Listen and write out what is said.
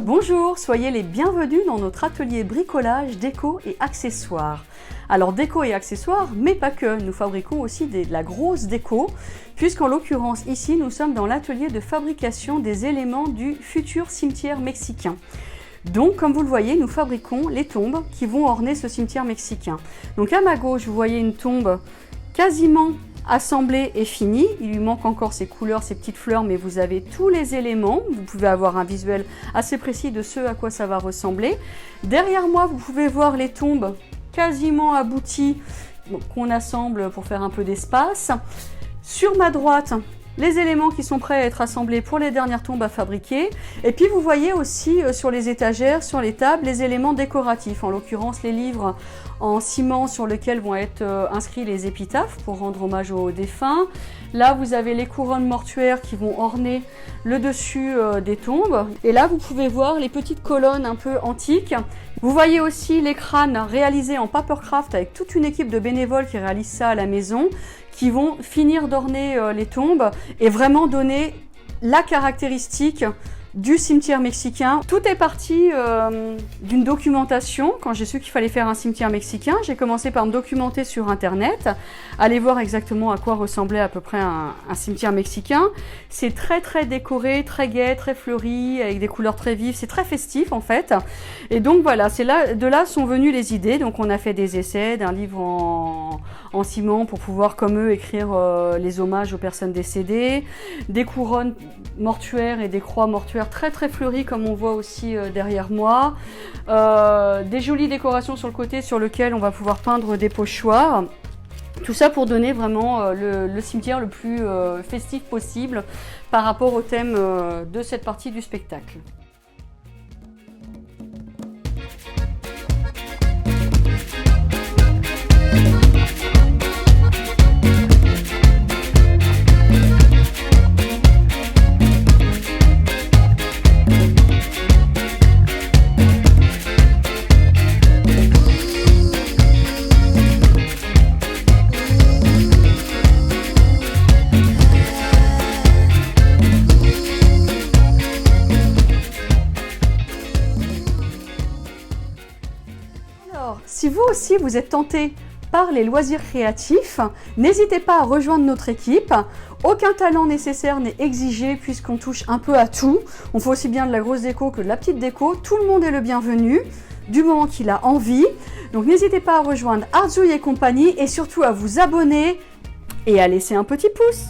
Bonjour, soyez les bienvenus dans notre atelier bricolage, déco et accessoires. Alors déco et accessoires, mais pas que, nous fabriquons aussi de la grosse déco, puisqu'en l'occurrence ici nous sommes dans l'atelier de fabrication des éléments du futur cimetière mexicain. Donc comme vous le voyez, nous fabriquons les tombes qui vont orner ce cimetière mexicain. Donc à ma gauche, vous voyez une tombe quasiment assemblée et finie. Il lui manque encore ses couleurs, ses petites fleurs, mais vous avez tous les éléments. Vous pouvez avoir un visuel assez précis de ce à quoi ça va ressembler. Derrière moi, vous pouvez voir les tombes quasiment abouties qu'on assemble pour faire un peu d'espace. Sur ma droite, les éléments qui sont prêts à être assemblés pour les dernières tombes à fabriquer. Et puis vous voyez aussi sur les étagères, sur les tables, les éléments décoratifs, en l'occurrence les livres en ciment sur lesquels vont être inscrits les épitaphes pour rendre hommage aux défunts. Là vous avez les couronnes mortuaires qui vont orner le dessus des tombes. Et là vous pouvez voir les petites colonnes un peu antiques. Vous voyez aussi les crânes réalisés en papercraft avec toute une équipe de bénévoles qui réalisent ça à la maison, qui vont finir d'orner les tombes et vraiment donner la caractéristique du cimetière mexicain. Tout est parti d'une documentation. Quand j'ai su qu'il fallait faire un cimetière mexicain, j'ai commencé par me documenter sur internet, aller voir exactement à quoi ressemblait à peu près un cimetière mexicain. C'est très décoré, très gai, très fleuri, avec des couleurs très vives, c'est très festif en fait. Et donc voilà, de là sont venues les idées. Donc on a fait des essais d'un livre en ciment pour pouvoir comme eux écrire les hommages aux personnes décédées, des couronnes mortuaires et des croix mortuaires très fleuries comme on voit aussi derrière moi, des jolies décorations sur le côté sur lequel on va pouvoir peindre des pochoirs. Tout ça pour donner vraiment le cimetière le plus festif possible par rapport au thème de cette partie du spectacle. Si vous aussi vous êtes tenté par les loisirs créatifs, n'hésitez pas à rejoindre notre équipe. Aucun talent nécessaire n'est exigé puisqu'on touche un peu à tout. On fait aussi bien de la grosse déco que de la petite déco. Tout le monde est le bienvenu du moment qu'il a envie. Donc n'hésitez pas à rejoindre Artzouille et compagnie et surtout à vous abonner et à laisser un petit pouce.